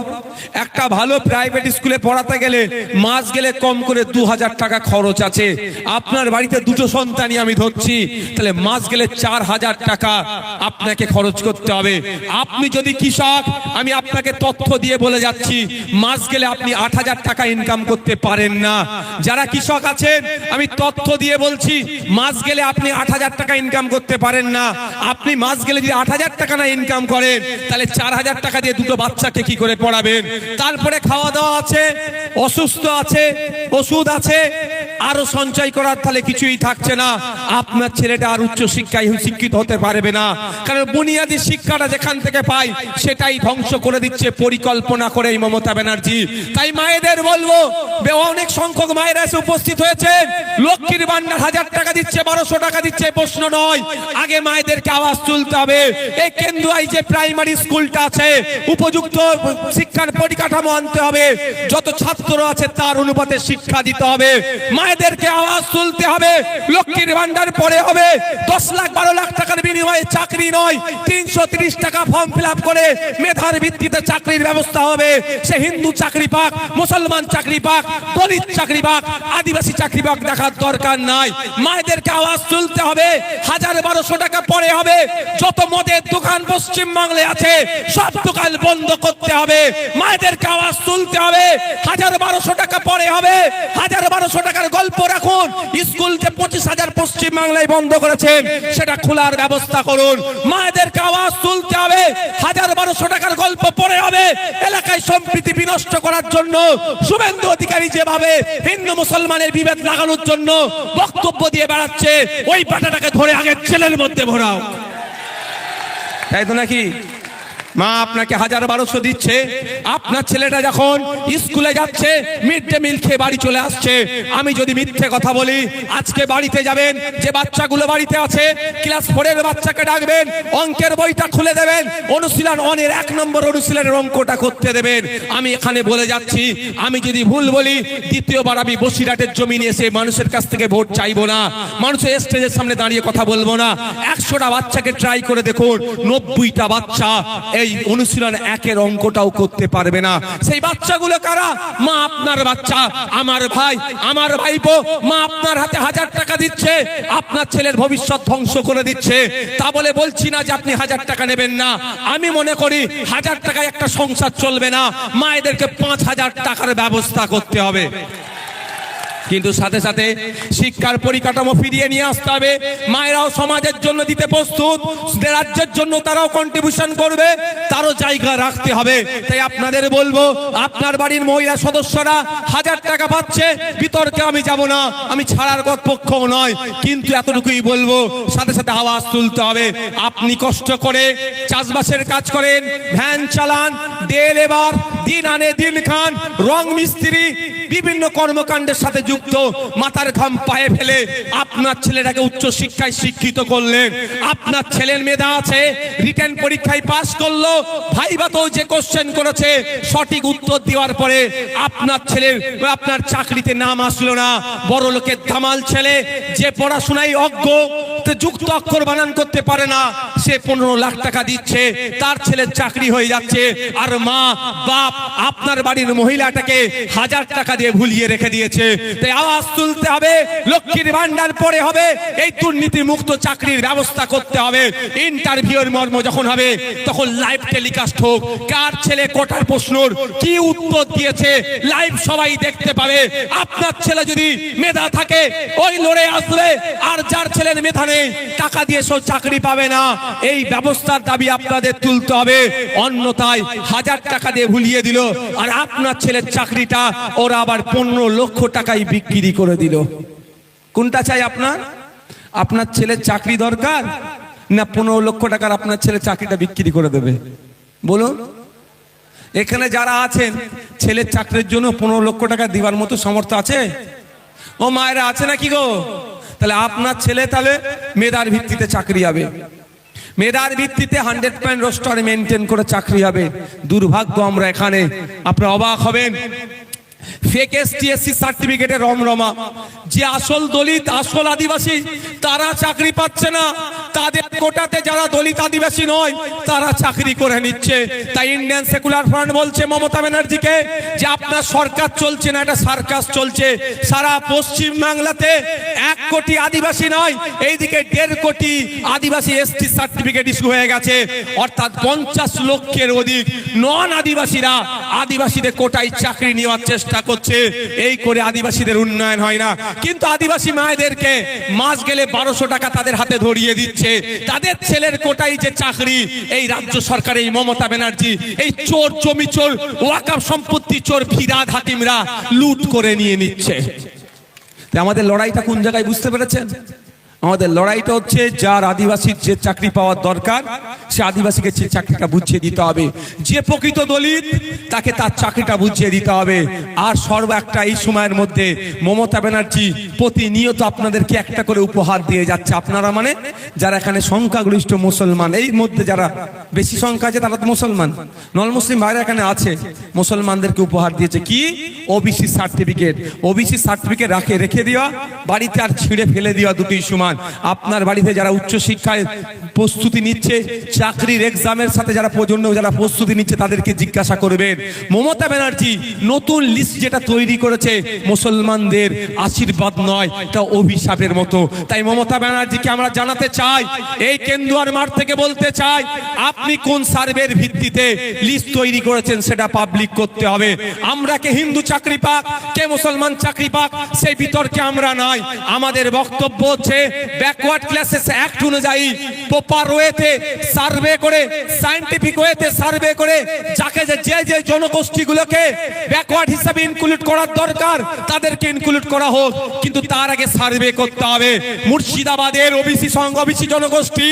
একটা ভালো প্রাইভেট স্কুলে পড়াতে গেলে মাস গেলে কম করে 2000 টাকা খরচ আছে। আপনার বাড়িতে দুটো সন্তানই আমি ধরছি, তাহলে মাস গেলে 4000 টাকা আপনাকে খরচ করতে হবে। আপনি যদি কৃষক, আমি আপনাকে তথ্য দিয়ে বলে যাচ্ছি, মাস গেলে আপনি 8000 টাকা ইনকাম করতে পারেন না। যারা কৃষক আছেন আমি তথ্য দিয়ে বলছি, মাস গেলে আপনি 8000 টাকা ইনকাম করতে পারেন না। আপনি মাস গেলে যদি 8000 টাকা না ইনকাম করেন, তাহলে 4000 টাকা দিয়ে দুটো বাচ্চাকে কি করে পড়াবেন? তারপরে খাওয়া দাওয়া আছে, অসুস্থ আছে, ওষুধ আছে, আরো সঞ্চয় করার তাহলে কিছুই থাকছে না। আপনার ছেলেটা আর উচ্চ শিক্ষায় শিক্ষিত হতে পারবে না, কারণ বুনিয়াদী শিক্ষাটা যেখান থেকে পাই সেটাই ধ্বংস করে দিচ্ছে পরিকল্পনা করে এই মমতা ব্যানার্জি। তাই মায়েদের বলবো, অনেক সংখ্যক মায়েরা এসে উপস্থিত হয়েছে, লক্ষ্মীর ভান্ডার 1000 টাকা দিচ্ছে, 1200 টাকা দিচ্ছে, প্রশ্ন নয়, আগে মায়েদেরকে আওয়াজ তুলতে হবে। এই কেন্দুয়ায় যে প্রাইমারি স্কুলটা আছে, উপযুক্ত শিক্ষার পরিকাঠামো আনতে হবে, যত ছাত্র আছে তার অনুপাতে শিক্ষা দিতে হবে, মায়েদেরকে আওয়াজ তুলতে হবে। লক্ষ্মীর ভান্ডার পরে হবে 10 লাখ 12 লাখ টাকার বিনিময়ে চাকরি নয়, 330 টাকা ফর্ম ফিল আপ করে মেধার ভিত্তিতে চাকরির ব্যবস্থা হবে। সে হিন্দু চাকরি পাক, মুসলমান চাকরি পাক, দলিত চাকরি পাক, আদিবাসী চাকরি পাক, দেখার দরকার নাই। মায়েদেরকে আওয়াজ তুলতে হবে। 1000-1200 টাকা পরে হবে। যত মদের দোকান পশ্চিম বাংলায় আছে সব দোকান বন্ধ করতে হবে। মায়েদেরকে আওয়াজ তুলতে হবে। 1000-1200 টাকা পরে হবে। 1000-1200 টাকার গল্প রাখুন। স্কুল যে 25,000 পশ্চিম বাংলায় বন্ধ করেছেন সেটা খোলার ব্যবস্থা করুন। মায়েদেরকে আওয়াজ তুলতে হবে। 1000-1200 টাকার গল্প পরে হবে। এলাকায় সম্প্রীতি বিনষ্ট করার জন্য শুভেন্দু অধিকারী যেভাবে হিন্দু মুসলমানের বিভেদ লাগানোর জন্য বক্তব্য দিয়ে বেড়াচ্ছে, ওই পাটাটাকে ধরে আগে ছেলের মধ্যে ভরাও। তাই তো নাকি? মা আপনাকে 1000-1200 দিচ্ছে, আপনার ছেলেটা যখন স্কুলে যাচ্ছে মিড ডে মিল খেয়ে বাড়ি চলে আসছে। আমি যদি মিথ্যে কথা বলি, আজকে বাড়িতে যাবেন, যে বাচ্চাগুলো বাড়িতে আছে ক্লাস 4 এর বাচ্চাকে ডাকবেন, অঙ্কের বইটা খুলে দেবেন, অনুশীলন অনের 1 নম্বর অনুশীলনের অঙ্কটা করতে দেবেন। আমি এখানে বলে যাচ্ছি, আমি যদি ভুল বলি দ্বিতীয়বার আমি বসিরহাটের জমিনে এসে মানুষের কাছ থেকে ভোট চাইবো না, মানুষের স্টেজের সামনে দাঁড়িয়ে কথা বলবো না। 100টা বাচ্চাকে ট্রাই করে দেখুন, 90টা বাচ্চা এই অনুশীলন 1 অঙ্কটাও করতে পারবে না। সেই বাচ্চাগুলো কারা? মা আপনার বাচ্চা, আমার ভাই, আমার ভাইপো। মা আপনার হাতে 1000 টাকা দিচ্ছে, আপনার ছেলের ভবিষ্যৎ ধ্বংস করে দিচ্ছে। তা বলে বলছি না যে আপনি 1000 টাকা নেবেন না। আমি মনে করি 1000 টাকায় একটা সংসার চলবে না, মায়েদেরকে 5000 টাকার ব্যবস্থা করতে হবে। কিন্তু সাথে সাথে শিক্ষার পরিকাঠামো ফিরিয়ে নিয়ে আসতে হবে। মায়েরাও সমাজের জন্য দিতে প্রস্তুত, রাজ্যের জন্য তারাও কন্ট্রিবিউশন করবে, তারও জায়গা রাখতে হবে। তাই আপনাদের বলবো, আপনার বাড়ির মহিলা সদস্যরা 1000 টাকা পাচ্ছে, বিতর্কে আমি যাব না, আমি ছাড়ার পক্ষও নয়, কিন্তু এতটুকুই বলবো, সাথে সাথে আওয়াজ তুলতে হবে। আপনি কষ্ট করে চাষবাসের কাজ করেন, ভ্যান চালান, ডে লেবার, দিন আনে দিন খান, রং মিস্ত্রি, বিভিন্ন কর্মকাণ্ডের সাথে যুক্ত, মাথার ঘাম পায়ে ফেলে আপনার ছেলেটাকে উচ্চ শিক্ষায় শিক্ষিত করলেন। আপনার ছেলের মেধা আছে, রিটেন পরীক্ষায় পাস করলো, ভাইভাতেও যে কোশ্চেন করেছে সঠিক উত্তর দেওয়ার পরে আপনার ছেলের আপনার চাকরিতে নাম আসলো না। বড় লোকের ধামাল ছেলে, যে পড়াশোনায় অজ্ঞ, যুক্ত অক্ষর বানান করতে পারে না, সে 15 লাখ টাকা দিচ্ছে, তার ছেলের চাকরি হয়ে যাচ্ছে। আর মা বাপ আপনার বাড়ির মহিলাটাকে 1000 টাকা দিয়ে ভুলিয়ে রেখে দিয়েছে। তাই আওয়াজ তুলতে হবে। লক্ষ্মীর ভান্ডার পরে হবে, এই দুর্নীতি মুক্ত চাকরির ব্যবস্থা করতে হবে। ইন্টারভিউর মর্ম যখন হবে তখন লাইভ টেলিকাস্ট হোক, কার ছেলে কোটার প্রশ্নর কি উত্তর দিয়েছে লাইভ সবাই দেখতে পাবে। আপনার ছেলে যদি মেধা থাকে ওই লড়ে আসবে, আর যার ছেলের মেধা নেই টাকা দিয়ে সব চাকরি পাবে না। এই ব্যবস্থার দাবি আপনাদের তুলতে হবে। অন্যথায় 1000 টাকা দিয়ে ভুলিয়ে দিল, আর আপনার ছেলের চাকরিটা ওরা আবার 15 লক্ষ টাকায় বিক্রি করে দিল। কোনটা চাই আপনার? আপনার ছেলের চাকরি দরকার না 15 লক্ষ টাকার আপনার ছেলে চাকরিটা বিক্রি করে দেবে? বলুন। এখানে যারা আছেন ছেলের চাকরির জন্য 15 লক্ষ টাকা দিবার মতো সামর্থ্য আছে? ও মায়েরা আছে নাকি গো? তাহলে আপনার ছেলে তাহলে মেধার ভিত্তিতে চাকরি হবে। মেধার ভিত্তিতে 100% রোস্টার মেনটেন করে চাকরি হবে। দুর্ভাগ্য আমরা এখানে, আপনারা অবাক হবেন, ফেক এসটিএসসি সার্টিফিকেটের রমরমা। যে আসল দলিত আসল আদিবাসী তারা চাকরি পাচ্ছে না, তাদের কোটাতে যারা দলিত আদিবাসী নয় তারা চাকরি করে নিচ্ছে। তাই ইন্ডিয়ান সেকুলার ফ্রন্ট বলছে মমতা ব্যানার্জিকে যে আপনার সরকার চলছে না, এটা সার্কাস চলছে। সারা পশ্চিম বাংলাতে 1 কোটি আদিবাসী নয়, এইদিকে 1.5 কোটি আদিবাসী এসটি সার্টিফিকেট ইস্যু হয়ে গেছে। অর্থাৎ 50 লক্ষের অধিক নন আদিবাসীরা আদিবাসীদের কোটায় চাকরি নেওয়ার চেষ্টা করছে। এই করে আদিবাসীদের উন্নয়ন হয় না, কিন্তু আদিবাসী মায়েদেরকে মাস গেলে 1200 টাকা তাদের হাতে ধরিয়ে দিচ্ছে। তাদের ছেলের কোটায় যে চাকরি, এই রাজ্য সরকার, এই মমতা ব্যানার্জি, এই চোর, জমি চোর, ওয়াকফ সম্পত্তি চোর ফিরাদ হাকিমরা লুট করে নিয়ে নিচ্ছে। আমাদের লড়াইটা কোন জায়গায় বুঝতে পেরেছেন? আমাদের লড়াইটা হচ্ছে যার আদিবাসীর যে চাকরি পাওয়ার দরকার সে আদিবাসীকে সেই চাকরিটা বুঝিয়ে দিতে হবে। যে প্রকৃত দলিত তাকে তার চাকরিটা বুঝিয়ে দিতে হবে। আর সর্ব একটা এই সময়ের মধ্যে মমতা ব্যানার্জি প্রতিনিয়ত আপনাদেরকে একটা করে উপহার দিয়ে যাচ্ছে। আপনারা মানে যারা এখানে সংখ্যাগরিষ্ঠ মুসলমান, এই মধ্যে যারা বেশি সংখ্যা আছে তারা তো মুসলমান, নন মুসলিম ভাইরা এখানে আছে, মুসলমানদেরকে উপহার দিয়েছে কি? OBC certificate. ওবিসি সার্টিফিকেট রেখে দেওয়া, বাড়িতে আর ছিঁড়ে ফেলে দেওয়া দুটোই সমান। আপনার বাড়িতে যারা উচ্চশিক্ষায় প্রস্তুতি নিচ্ছে, চাকরির এক্সামের সাথে যারা প্রস্তুতি নিচ্ছে তাদেরকে জিজ্ঞাসা করবেন। মমতা ব্যানার্জি নতুন লিস্ট যেটা তৈরি করেছে মুসলমানদের আশীর্বাদ নয়, এটা অভিশাপের মতো। তাই মমতা ব্যানার্জিকে আমরা জানাতে চাই, এই কেন্দুয়ার মাঠ থেকে বলতে চাই, আপনি কোন সার্ভের ভিত্তিতে লিস্ট তৈরি করেছেন সেটা পাবলিক করতে হবে। আমরা কে হিন্দু চাকরি পাক, কে মুসলমান চাকরি পাক, সেই বিতর্কে আমরা নাই। আমাদের বক্তব্য হচ্ছে ব্যাকওয়ার্ড ক্লাসেস অ্যাক্ট অনুযায়ী প্রপার ওয়েতে সার্ভে করে, সায়েন্টিফিক ওয়েতে সার্ভে করে, যাকে যে জনগোষ্ঠীগুলোকে ব্যাকওয়ার্ড হিসাবে ইনক্লুড করার দরকার তাদেরকে ইনক্লুড করা হোক। কিন্তু তার আগে সার্ভে করতে হবে। মুর্শিদাবাদের ওবিসি জনগোষ্ঠী,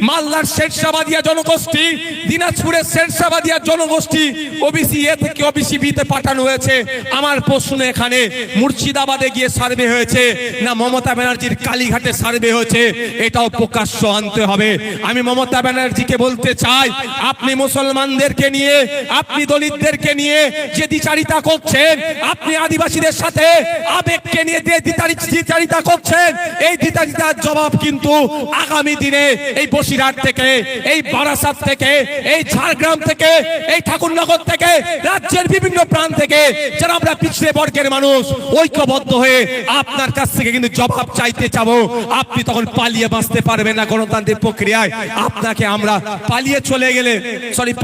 মালদার শেরশাবাদিয়া জনগোষ্ঠী, দিনাজপুরের শেরশাবাদিয়া জনগোষ্ঠী ওবিসি এ থেকে ওবিসি বি তে পাঠানো হয়েছে। আমার প্রশ্ন এখানে, মুর্শিদাবাদে গিয়ে সার্ভে হয়েছে না মমতা ব্যানার্জির কালীঘাটে সার্ভে হয়েছে? এটাও প্রকাশ্য আনতে হবে। আমি মমতা ব্যানার্জিকে বলতে চাই, আপনি মুসলমানদেরকে নিয়ে, আপনি দলিতদেরকে নিয়ে যে দ্বিচারিতা করছেন, আপনি আদিবাসীদের সাথে আবেগকে নিয়ে যে দ্বিচারিতা করছেন, এই দ্বিচারিতার জবাব কিন্তু আগামী দিনে এই বসিরহাট থেকে, এই বারাসাত থেকে, এই ঝাড়গ্রাম থেকে, এই ঠাকুরনগর থেকে, রাজ্যের বিভিন্ন প্রান্ত থেকে যারা আমরা পিছড়ে বর্গের মানুষ ঐক্যবদ্ধ হয়ে আপনার কাছ থেকে কিন্তু জবাব চাইতে চাবো। আপনি তখন পালিয়ে বাঁচতে পারবেন না গণতান্ত্রিক প্রক্রিয়ায়। আপনাকে আমরা পালিয়ে চলে গেলে,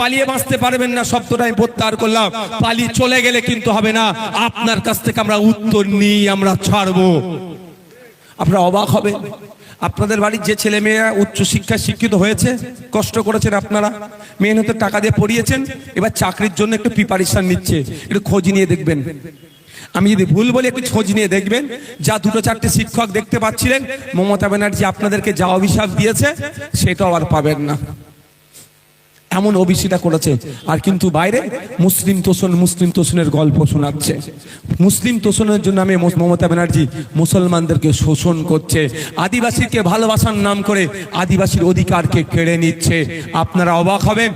পালিয়ে বাঁচতে পারবেন না শব্দটা আমি প্রত্যাহার করলাম। পালিয়ে চলে গেলে কিন্তু হবে না, আপনার কাছ থেকে আমরা উত্তর নিয়ে আমরা ছাড়বো। আপনারা অবাক হবে, আপনাদের বাড়ির যে ছেলে মেয়েরা উচ্চ শিক্ষায় শিক্ষিত হয়েছে, কষ্ট করেছেন, আপনারা মেহনতে টাকা দিয়ে পড়িয়েছেন, এবার চাকরির জন্য একটু প্রিপারেশন নিচ্ছে, একটু খোঁজ নিয়ে দেখবেন। আমি যদি ভুল বলি একটু খোঁজ নিয়ে দেখবেন। যা 2-4টে শিক্ষক দেখতে পাচ্ছিলেন, মমতা ব্যানার্জি আপনাদেরকে যা অভিশাপ দিয়েছে সেটাও আর পাবেন না, এমন ওবিসিটা করেছে। আর কিন্তু বাইরে মুসলিম তোষণের গল্প শোনাচ্ছে। মুসলিম তোষণের জন্য আমি মমতা ব্যানার্জি মুসলমানদেরকে শোষণ করছে, আদিবাসীকে ভালোবাসার নাম করে আদিবাসীর অধিকারকে কেড়ে নিচ্ছে। আপনারা অবাক হবেন।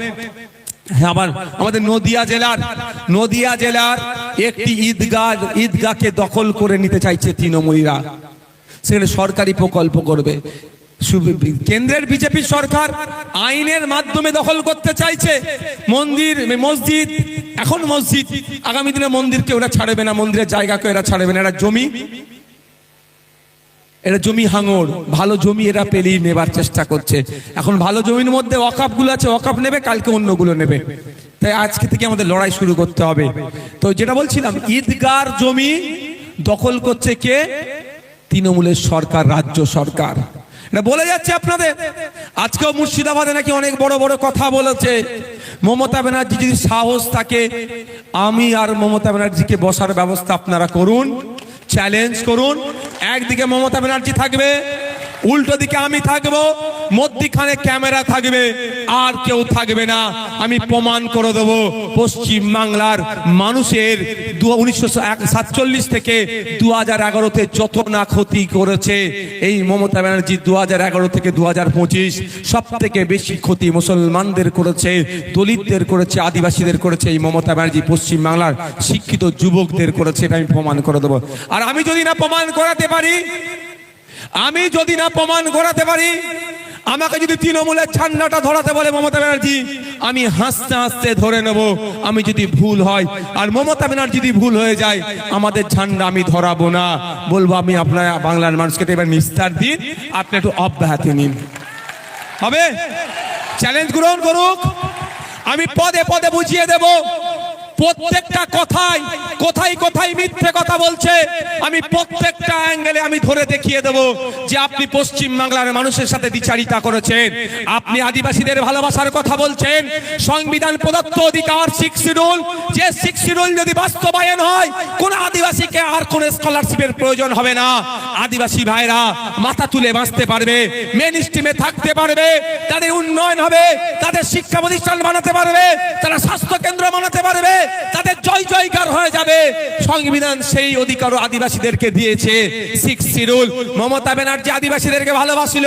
আমাদের নদিয়া জেলার একটি ঈদগাহকে দখল করে নিতে চাইছে তৃণমূলীরা, সেখানে সরকারি প্রকল্প করবে। কেন্দ্রের বিজেপি সরকার আইনের মাধ্যমে দখল করতে চাইছে মসজিদ। এখন মসজিদ, আগামী দিনে মন্দিরকে ওরা ছাড়বে না, মন্দিরের জায়গাকে এরা ছাড়বে না। এরা জমি হাঙর, ভালো জমি এরা পেলেই নেবার চেষ্টা করছে। এখন ভালো জমির মধ্যে ওয়াকফ গুলো আছে, ওয়াকফ নেবে, কালকে অন্যগুলো নেবে। তাই আজকে থেকে আমাদের লড়াই শুরু করতে হবে। তো যেটা বলছিলাম, ঈদগার জমি দখল করছে কে? তৃণমূলের সরকার, রাজ্য সরকার। এটা বলে যাচ্ছে আপনাদের। আজকেও মুর্শিদাবাদে নাকি অনেক বড় বড় কথা বলেছে। মমতা ব্যানার্জি যদি সাহস থাকে, আমি আর মমতা ব্যানার্জিকে বসার ব্যবস্থা আপনারা করুন, চ্যালেঞ্জ করুন। একদিকে মমতা ব্যানার্জি থাকবে, উল্টো দিকে আমি থাকবো, মধ্যখানে ক্যামেরা থাকবে, আর কেউ থাকবে না। আমি প্রমাণ করে দেবো পশ্চিম বাংলার মানুষের 1947 থেকে 2011-তে যত না ক্ষতি করেছে এই মমতা ব্যানার্জি, 2011 থেকে 2025 সব থেকে বেশি ক্ষতি মুসলমানদের করেছে, দলিতদের করেছে, আদিবাসীদের করেছে এই মমতা ব্যানার্জি। পশ্চিম বাংলার শিক্ষিত যুবকদের করেছে, এটা আমি প্রমাণ করে দেবো। আর আমি যদি না প্রমাণ করাতে পারি, আমাকে যদি তৃণমূলের ঝান্ডাটা ধরাতে বলে মমতা ব্যানার্জি, আমি হাসতে হাসতে ধরে নেব। আমি যদি ভুল হয়, আর মমতা ব্যানার্জি যদি ভুল হয়ে যায়, আমাদের ঝান্ডা আমি ধরাবো না, বলবো আমি আপনার বাংলার মানুষকে এবার নিস্তার দিন, আপনি একটু অব্যাহতি নিন। হবে? চ্যালেঞ্জ গ্রহণ করুক, আমি পদে পদে বুঝিয়ে দেব প্রত্যেকটা কোথায় কোথায় মিথ্যে কথা বলছে। আমি প্রত্যেকটা অ্যাঙ্গেলে আমি ধরে দেখিয়ে দেব যে আপনি পশ্চিম বাংলার মানুষের সাথে দ্বিচারিতা করেছেন, আপনি আদিবাসীদের ভালোবাসার কথা বলছেন। সংবিধান প্রদত্ত অধিকার 6 শিডিউল, যে 6 শিডিউল যদি বাস্তবায়ন হয়, কোন আদিবাসীকে আর কোন স্কলারশিপের প্রয়োজন হবে না। আদিবাসী ভাইরা মাথা তুলে বাঁচতে পারবে, মেন স্ট্রিমে থাকতে পারবে, তাদের উন্নয়ন হবে, তাদের শিক্ষা প্রতিষ্ঠান বানাতে পারবে, তারা স্বাস্থ্য কেন্দ্র বানাতে পারবে, তাদের জয় জয়কার হয়ে যাবে। সংবিধান সেই অধিকার আদিবাসীদেরকে দিয়েছে। 6 শিডিউল মমতা ব্যানার্জি আদিবাসীদেরকে ভালোবাসিল,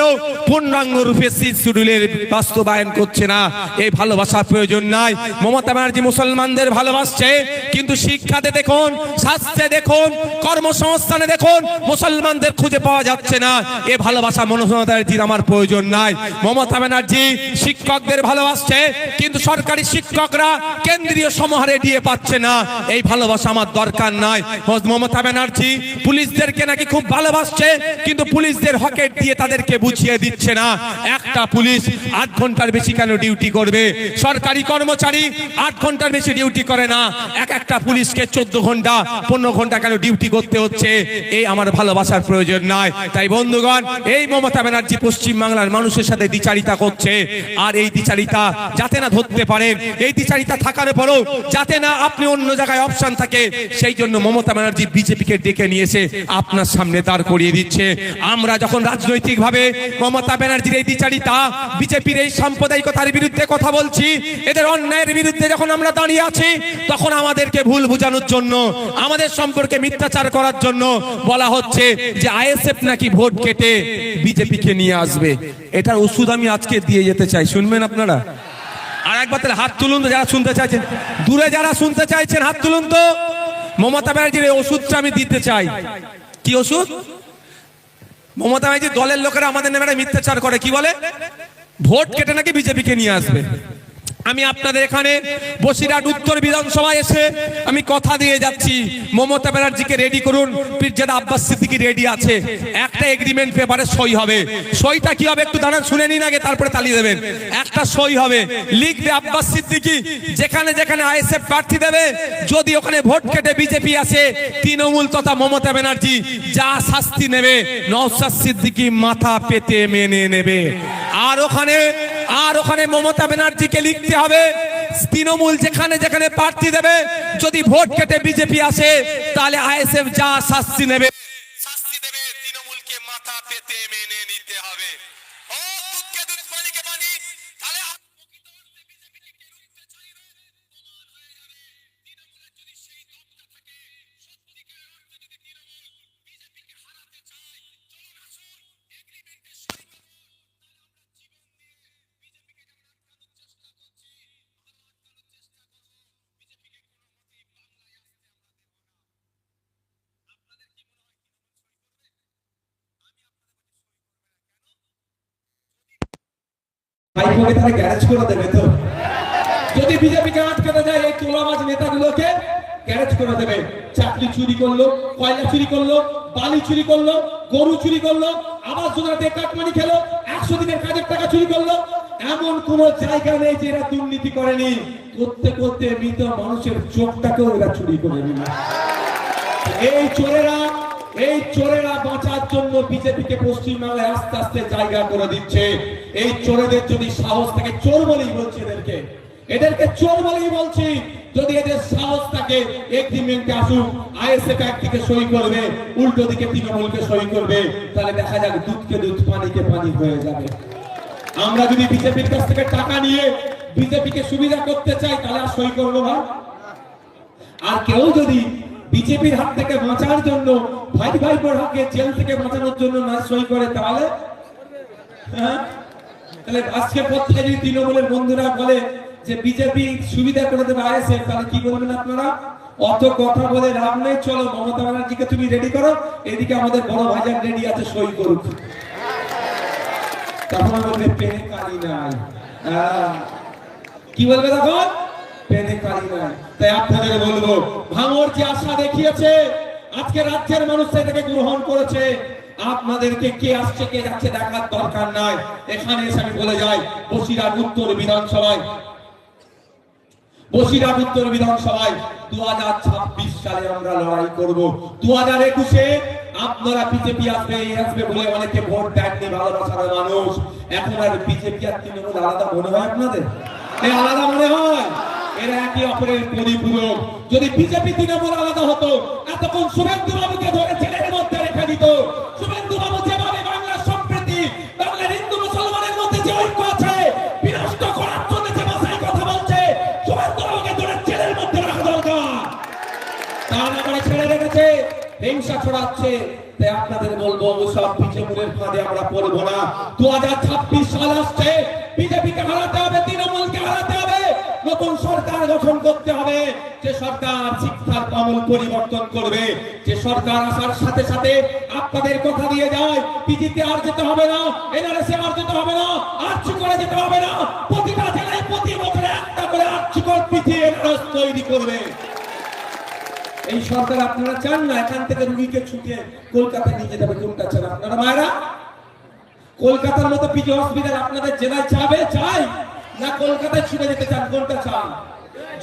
পূর্ণাঙ্গ রূপে 6 শিডিউলের বাস্তবায়ন করছে না। এই ভালোবাসার প্রয়োজন নাই। মমতা ব্যানার্জি মুসলমানদের ভালোবাসছে, কিন্তু শিক্ষাতে দেখুন, স্বাস্থ্যে দেখুন, কর্মসংস্থানে দেখুন, মুসলমানদের খুঁজে পাওয়া যাচ্ছে না। এই ভালোবাসা মমতা ব্যানার্জির আমার প্রয়োজন নাই। মমতা ব্যানার্জি শিক্ষকদের ভালোবাসছে, কিন্তু সরকারি শিক্ষকরা কেন্দ্রীয় সমাহারে দিয়ে পাচ্ছে না। এই ভালোবাসা আমার দরকার নাই। মমতা ব্যানার্জি পুলিশদেরকে নাকি খুব ভালোবাসছে, কিন্তু পুলিশদের হকেট দিয়ে তাদেরকে বুঝিয়ে দিচ্ছে না। একটা পুলিশ 8 ঘন্টার বেশি কেন ডিউটি করবে? সরকারি কর্মচারী 8 ঘন্টার বেশি ডিউটি করে না, একটা পুলিশকে 14 ঘন্টা 15 ঘন্টা কেন ডিউটি করতে হচ্ছে? এই আমার ভালোবাসার প্রয়োজন নাই। তাই বন্ধুগণ, এই মমতা ব্যানার্জি পশ্চিম বাংলার মানুষের সাথে দ্বিচারিতা করছে। আর এই দ্বিচারিতা যাতে না ধরতে পারেন, এই দ্বিচারিতা থাকার পরেও যাতে না আপনি অন্য জায়গায় অপশন থাকে, সেই জন্য মমতা ব্যানার্জি বিজেপিকে ডেকে নিয়েছে, আপনার সামনে দাঁড় করিয়ে দিচ্ছে। আমরা যখন রাজনৈতিকভাবে মমতা ব্যানার্জির এই দ্বিচারিতা, বিজেপির এই সাম্প্রদায়িকতার বিরুদ্ধে কথা বলছি, এদের অন্যায়ের বিরুদ্ধে যখন আমরা দাঁড়িয়ে আছি, তখন আমাদেরকে ভুল বোঝানোর জন্য, আমাদের সম্পর্কে মিথ্যাচার করার জন্য বলা হচ্ছে যে আইএসএফ নাকি ভোট কেটে বিজেপিকে নিয়ে আসবে। এটার ওষুধ আমি আজকে দিয়ে যেতে চাই, শুনবেন আপনারা? আর একবার তাহলে হাত তুলুন তো যারা শুনতে চাইছেন, দূরে যারা শুনতে চাইছেন হাত তুলুন তো। মমতা ব্যানার্জির এই ওষুধটা আমি দিতে চাই। কি ওষুধ? মমতা ব্যানার্জির দলের লোকেরা আমাদের নামে মিথ্যাচার করে, কি বলে? ভোট কেটে নাকি বিজেপিকে নিয়ে আসবে। আমি আপনাদের এখানে বসিরহাট উত্তর বিধানসভায় এসে আমি কথা দিয়ে যাচ্ছি, মমতা ব্যানার্জিকে রেডি করুন। পীরজাদা আব্বাস সিদ্দিকী রেডি আছে, একটা এগ্রিমেন্ট পেপারে সই হবে। সইটা কি হবে একটু দাঁড়ান, শুনে নিন আগে, তারপরে তালি দেবেন। একটা সই হবে, লিখবে আব্বাস সিদ্দিকী, যেখানে যেখানে আইএসএফ প্রার্থী দেবে, যদি ওখানে ভোট কেটে বিজেপি আসে, তৃণমূল তথা মমতা ব্যানার্জি যা শাস্তি নেবে, নওশাদ সিদ্দিকী মাথা পেতে মেনে নেবে। আর ওখানে মমতা ব্যানার্জিকে লিখতে হবে, তৃণমূল যেখানে যেখানে প্রার্থী দেবে, যদি ভোট কেটে বিজেপি আসে, তাহলে আইএসএফ যা শাস্তি নেবে, তৃণমূলকে মাথা পেতে মেনে নিতে হবে। ও দুধকে দুধ, পানিকে পানি, তাহলে
বাইককে তারা গ্যারেজ করে দেবে তো। যদি বিজেপিকে আটকাতে যায়, এই তোলাবাজ নেতাগুলোকে গ্যারেজ করে দেবে। চাকরি চুরি করলো, কয়লা চুরি করলো, বালি চুরি করলো, গরু চুরি করলো, আবাস যোজনাতে কাটমানি খেলো, 100 দিনের কাজের টাকা চুরি করলো। এমন কোন জায়গা নেই যে এরা দুর্নীতি করেনি। করতে করতে মৃত মানুষের চোখটাকেও এরা চুরি করে নিল। এই চোরেরা বাঁচার জন্য বিজেপিকে পশ্চিমবাংলায় আস্তে আস্তে জায়গা করে দিচ্ছে। এই চোরেদের যদি সাহস থাকে, চোর বলেই বলছি এদেরকে চোর বলেই বলছি, যদি এদের সাহস থাকে এগ্রিমেন্টে আসুক, আইএসএফ একদিকে সই করবে, উল্টো দিকে তৃণমূলকে সই করবে, তাহলে দেখা যাক দুধকে দুধ পানিকে পানি হয়ে যাবে। আমরা যদি বিজেপির কাছ থেকে টাকা নিয়ে বিজেপিকে সুবিধা করতে চাই তাহলে আর সই করবো না। আর কেউ যদি বিজেপির হাত থেকে বাঁচার জন্য, ভাই ভাইপোর হাতকে জেল থেকে বাঁচানোর জন্য না সই করে তাহলে তাহলে আজকে পথে যদি তৃণমূলের বন্ধুরা বলে যে বিজেপি সুবিধা করে দেবে আইএসএফ, তাহলে কি বলবেন আপনারা? অত কথা বলে লাভ নেই, চলো মমতা ব্যানার্জিকে তুমি রেডি করো, এদিকে আমাদের বড় ভাইজান রেডি আছে, সই করুক। তখন বলবে পেনে কালি নাই, কি বলবে তখন? পেনে কালি নাই। তাই আপনাদের বলবো, ভাঙর যে আশা দেখিয়েছে আজকে রাজ্যের মানুষ সেটাকে গ্রহণ করেছে। আপনাদেরকে কে আসছে কে যাচ্ছে দেখার দরকার নাই। এখানে এসে আমি বলে যাই, বসিরহাট উত্তর বিধানসভায় 2026 সালে আমরা লড়াই করব। 2021-এ আপনারা বিজেপি আসবে বলে অনেকে ভোট দেননি, ভালোবাসার মানুষ। এখন আর বিজেপি আর তৃণমূল আলাদা মনে হয় আপনাদের? এই আলাদা মনে হয়? এরা একে অপরের পরিপূরক। যদি বিজেপি তৃণমূল আলাদা হতো, এতক্ষণ শুভেন্দু বাবুকে ধরে জেলের মধ্যে রেখে দিত। শুভেন্দু বাবু যেভাবে বাংলার সম্প্রীতি, বাংলার হিন্দু মুসলমানের মধ্যে যে ঐক্য আছে বিনষ্ট করার জন্য যে ভাষায় কথা বলছে, শুভেন্দু বাবুকে ধরে জেলের মধ্যে রাখা দরকার। তা না করে ছেড়ে রেখেছে, হিংসা ছড়াচ্ছে। তাই আপনাদের বলবো, সব বিজেপির ফাঁদে আমরা পড়বো না। 2026 সাল আসছে, বিজেপিকে হারাতে হবে, তৃণমূলকে হারাতে হবে, নতুন সরকার গঠন করতে হবে। যে সরকার শিক্ষার আমূল পরিবর্তন করবে, যে সরকার আসার সাথে সাথে আপনাদের কথা দিয়ে যায়, পিজিতে আর যেতে হবে না, এনআরএসে আর যেতে হবে না, আর্চি করে যেতে হবে না, প্রতিটা জেলায় প্রতি বছরে একটা করে আর্চি করে পিজি এনআরএস তৈরি করবে। এই সরকার আপনারা চান না? এখান থেকে রুগীকে ছুটিয়ে কলকাতায় নিয়ে যেতে হবে, কোনটা চান আপনারা মায়েরা? কলকাতার মতো পিজি হসপিটাল আপনাদের জেলায় চাই না কলকাতায় ছুটে যেতে চান? কোনটা চান?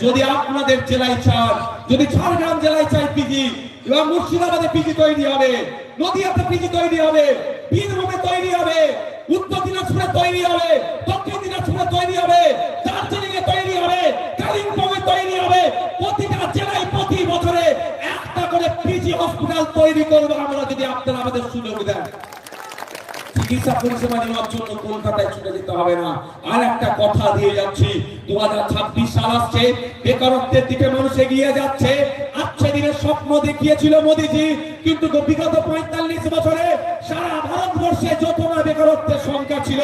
যদি আপনাদের জেলায় চান, যদি ঝাড়গ্রাম জেলায় চাই পিজি, এবং মুর্শিদাবাদে পিজি তৈরি হবে, নদিয়াতে পিজি তৈরি হবে, বীরভূমে তৈরি হবে, উত্তর দিনাজপুরে তৈরি হবে, দক্ষিণ দিনাজপুরে তৈরি হবে, দার্জিলিং এ তৈরি হবে, কালিম্পংয়ে তৈরি হবে, প্রতিটা জেলায় প্রতি বছরে একটা করে পিজি হসপিটাল তৈরি করবো আমরা, যদি আপনারা আমাদের সুযোগ দেন। চিকিৎসা পরিষেবা নেওয়ার জন্য কলকাতায় ছুটে যেতে হবে না। আর একটা কথা দিয়ে যাচ্ছি, 2026 সাল আসছে, বেকারত্বের দিকে মানুষ এগিয়ে যাচ্ছে। আজকে দিনের স্বপ্ন দেখিয়েছিল মোদিজি, কিন্তু বিগত 45 বছরে সারা ভারতবর্ষে যত না বেকারত্বের সংখ্যা ছিল,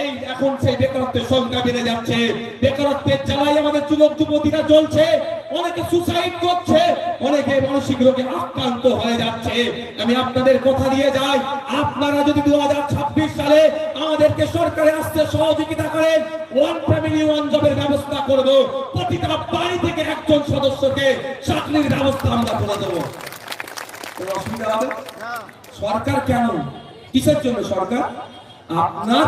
এই এখন সেই বেকারত্বের সংখ্যা বেড়ে যাচ্ছে। বেকারত্বের জ্বালায় আমাদের যুবক যুবতীরা জ্বলছে, অনেকে সুসাইড করছে, অনেকে মানসিক রোগে আক্রান্ত হয়ে যাচ্ছে। আমি আপনাদের কথা দিয়ে যাই, আপনারা যদি 2026 সালে আমাদেরকে সরকারে আসতে সহযোগিতা করেন, ওয়ান ফ্যামিলি ওয়ান জবের ব্যবস্থা করব, প্রতিটা বাড়ি থেকে একজন সদস্যকে চাকরির ব্যবস্থা আমরা করে দেবো। কোনো অসুবিধা হবে না। সরকার কেন, কিসের জন্য সরকার? আপনার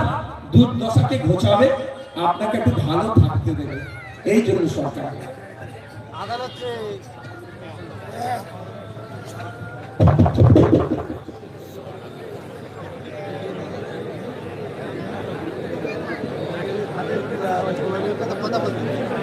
দুর্দশাকে ঘোচাবে, আপনাকে একটু ভালো থাকতে দেবে, এই জন্য সরকার।
কথা বলতে